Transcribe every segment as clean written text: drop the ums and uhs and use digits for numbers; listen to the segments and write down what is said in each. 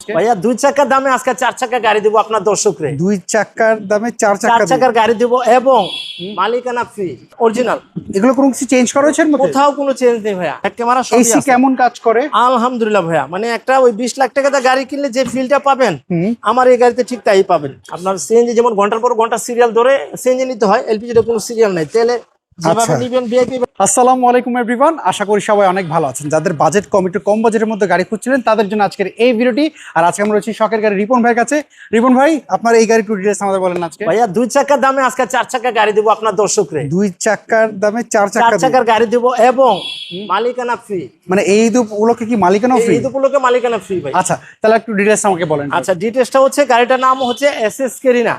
আজকে? ভাইয়া 2 চাকার দামে আজকে 4 চাকা গাড়ি দেব আপনার দর্শকরে। 2 চাকার দামে 4 4 চাকার গাড়ি দেব এবং মালিকানা ফ্রি অরিজিনাল। এগুলো কোনো কিছু চেঞ্জ করা হয়েছে এর মধ্যে? কোথাও কোনো চেঞ্জ নেই ভাইয়া। এক ক্যামেরা সবই আছে। এসি কেমন কাজ করে? আলহামদুলিল্লাহ ভাইয়া, মানে একটা ওই 20 লাখ টাকাতে গাড়ি কিনলে যে ফিলটা পাবেন আমার এই গাড়িতে ঠিক তাই পাবেন। আপনার সিএনজি যেমন ঘন্টার পর ঘন্টা সিরিয়াল ধরে সিএনজি নিতে হয়, এলপিজিতে কোনো সিরিয়াল নাই। তেলে যেভাবে নিবেন ভিআইপি। আসসালামু আলাইকুম এভরিওয়ান, আশা করি সবাই অনেক ভালো আছেন। যাদের বাজেট কম, একটু কম বাজেটের মধ্যে গাড়ি খুঁজছিলেন তাদের জন্য আজকের এই ভিডিওটি। আর আজকে আমরা রয়েছি শখের গাড়ি রিপন ভাইয়ের কাছে। রিপন ভাই, আপনার এই গাড়ির ডিটেইলস আমাদের বলেন আজকে। ভাইয়া 2 চাকার দামে আজকে 4 চাকা গাড়ি দেব আপনার দর্শকরে। 2 চাকার দামে 4 চাকার গাড়ি দেব এবং মালিকানা ফ্রি। মানে এই ঈদ উপলক্ষে কি মালিকানা ফ্রি? এই উপলক্ষে মালিকানা ফ্রি ভাই। আচ্ছা, তাহলে একটু ডিটেইলস আমাকে বলেন। আচ্ছা, ডিটেইলসটা হচ্ছে গাড়িটার নাম হচ্ছে এসএস কেরিনা।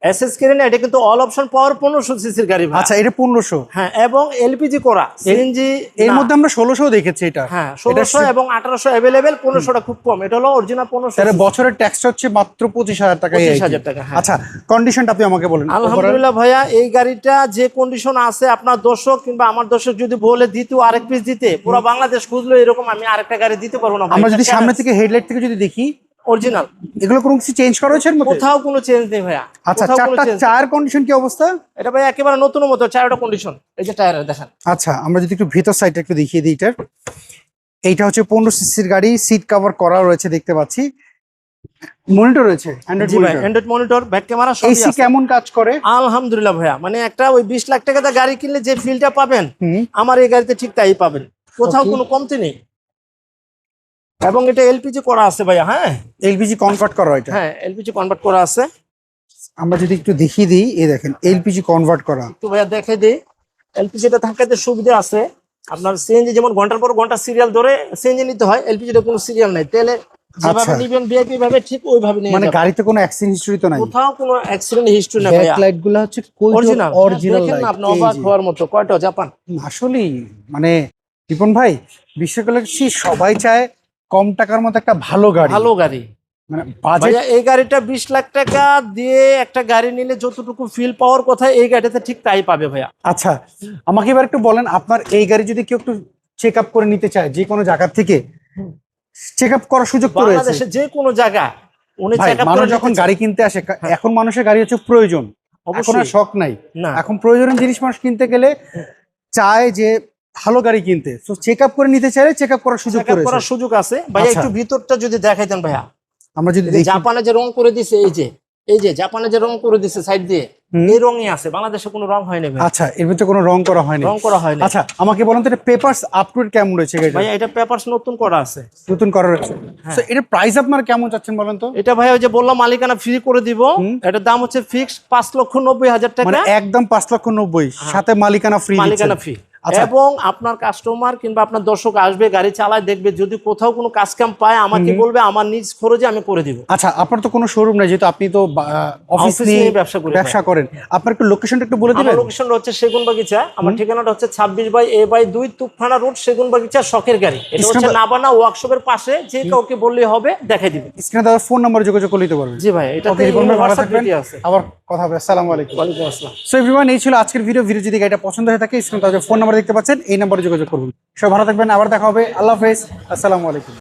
এসএস কেরিনা, এটা কিন্তু অল অপশন পাওয়ার 1500 সিসির গাড়ি ভাই। আচ্ছা, এটা 1500। হ্যাঁ, এবং এলপিজি করা সিএনজি। এর মধ্যে আমরা 1600 দেখেছি এটা। হ্যাঁ, 1600 এবং 1800 अवेलेबल। 1500টা খুব কম, এটা হলো অরিজিনাল 1500। তাহলে বছরের ট্যাক্স হচ্ছে মাত্র 25000 টাকা। 25000 টাকা। হ্যাঁ। আচ্ছা, কন্ডিশনটা আপনি আমাকে বলেন। আলহামদুলিল্লাহ ভাইয়া, এই গাড়িটা যে কন্ডিশন আছে, আপনার দর্শক কিংবা আমার দর্শক যদি বলে দ্বিতীয় আরেক পিস দিতে, পুরো বাংলাদেশ খুঁজলো এরকম আমি আরেকটা গাড়ি দিতে পারবো না ভাই। আমরা যদি সামনে থেকে হেডলাইট থেকে যদি দেখি অরিজিনাল, এগুলো কোনো কিছু চেঞ্জ করা হয়েছে এর মধ্যে? কোথাও কোনো চেঞ্জ নেই ভাইয়া। আচ্ছা, চারটা চার কন্ডিশন কি অবস্থা? এটা ভাই একেবারে নতুন মতো চারটা কন্ডিশন। এই যে টায়ারের দেখেন। আচ্ছা, আমরা যদি একটু ভিতর সাইডটা একটু দেখিয়ে দিই এটার। এইটা হচ্ছে 15 সিসির গাড়ি, সিট কভার করা রয়েছে দেখতে পাচ্ছি। মনিটর রয়েছে, অ্যান্ড্রয়েড মনিটর, ব্যাক ক্যামেরা সবই আছে। এসি কেমন কাজ করে? আলহামদুলিল্লাহ ভাইয়া, মানে একটা ওই 20 লাখ টাকাতে গাড়ি কিনলে যে ফিলটা পাবেন আমার এই গাড়িতে ঠিক তাই পাবেন। কোথাও কোনো কমতি নেই। এবং এটা এলপিজি করা আছে ভাইয়া। হ্যাঁ, এলপিজি কনভার্ট করা এটা। হ্যাঁ, এলপিজি কনভার্ট করা আছে। আমরা যদি একটু দেখিয়ে দিই, এই দেখেন এলপিজি কনভার্ট করা। তো ভাইয়া দেখে দিই, এলপিজিটা থাকাতে সুবিধা আছে। আপনার সিএনজি যেমন ঘন্টার পর ঘন্টা সিরিয়াল ধরে সিএনজি নিতে হয়, এলপিজিতে কোনো সিরিয়াল নাই। তেলে যেভাবে নিবেন ভিআইপি ভাবে ঠিক ওইভাবে নিয়ে মানে যাবেন। গাড়িতে কোনো অ্যাক্সিডেন্ট হিস্টরি তো নাই? কোথাও কোনো অ্যাক্সিডেন্ট হিস্টরি নাই ভাইয়া। ব্যাকলাইট গুলো হচ্ছে অরিজিনাল অরিজিনাল দেখেন না লাইট। আপনি অবাক হওয়ার মতো। কয়টা জাপান আসলেই মানে রিপন ভাই, বিশ্বকালে সবাই চায় কম টাকার মধ্যে একটা ভালো গাড়ি। ভালো গাড়ি মানে বাজেট। ভাইয়া এই গাড়িটা 20 লাখ টাকা দিয়ে একটা গাড়ি নিলে যতটুকু ফিল পাওয়ার কথা এই গাড়িতে ঠিক তাই পাবে ভাইয়া। আচ্ছা, আমাকে এবার একটু বলেন, আপনার এই গাড়ি যদি কেউ একটু চেক আপ করে নিতে চায় যে কোনো জায়গা থেকে, চেক আপ করার সুযোগ তো রয়েছে বাংলাদেশে যে কোনো জায়গা উনি ভাই। চেক আপ মানুষ করে যখন গাড়ি কিনতে আসে, এখন মানুষের গাড়ি হচ্ছে প্রয়োজন, এখন আর শখ নাই। এখন প্রয়োজনীয় জিনিস মানুষ কিনতে গেলে চায় যে ভালো গাড়ি কিনতে, তো চেক আপ করে নিতে চাইলে চেক আপ করার সুযোগ আছে ভাইয়া। একটু ভিতরটা যদি দেখাইতেন ভাইয়া। আমরা যদি জাপানে যে রং করে দিছে, এই যে জাপানে যে রং করে দিছে সাইড দিয়ে, এই রঙই আছে, বাংলাদেশে কোনো রং হয়নি ভাই। আচ্ছা, এর ভিতরে কোনো রং করা হয়নি? রং করা হয়নি। আচ্ছা, আমাকে বলেন তো এটা পেপারস আপ টু ডেট কেমন রয়েছে গাড়িটা? ভাইয়া এটা পেপারস নতুন করা আছে। নতুন করা রয়েছে। তো এর প্রাইস আপনারা কেমন চাচ্ছেন বলেন তো? এটা ভাইয়া ওই যে বললাম মালিকানা ফ্রি করে দিব। এটার দাম হচ্ছে ফিক্স 5,90,000 টাকা। মানে একদম 5,90,000 সাথে মালিকানা ফ্রি। মালিকানা ফ্রি। এবং আপনার কাস্টমার কিংবা আপনার দর্শক আসবে, গাড়ি চালায় দেখবে, যদি কোথাও কোনো কাজ কাম পায় আমাকে বলবে, আমার নিজ খরচে আমি করে দিব। আচ্ছা, আপনার তো কোনো শোরুম নাই, যেহেতু আপনি তো অফিস নিয়ে ব্যবসা করেন, আপনার একটু লোকেশনটা একটু বলে দিবেন? আমার লোকেশনটা হচ্ছে সেগুনবাগিচা। আমার ঠিকানাটা হচ্ছে 26/A/2 তুফখানা রোড, সেগুনবাগিচা, শখের গাড়ি। এটা হচ্ছে নাবানা ওয়ার্কশপের পাশে। যে কাউকে বললেই হবে, দেখাই দিবে। স্ক্রিনে দেওয়া ফোন নাম্বারে যোগাযোগ করলেই তো পারবেন। জি ভাই, এটাতে হোয়াটসঅ্যাপ ভিডিও আছে। আবার কথা হবে। আসসালামু আলাইকুম। ওয়া আলাইকুম আসসালাম। সো এভরিওয়ান, এই ছিল আজকের ভিডিও। যদি গাড়িটা পছন্দ হয়ে থাকে স্ক্রিনে দেওয়া ফোন নাম্বার দেখতে পাচ্ছেন, এই নাম্বারে যোগাযোগ করুন। সবাই ভালো থাকবেন, আবার দেখা হবে। আল্লাহ হাফেজ, আসসালামু আলাইকুম।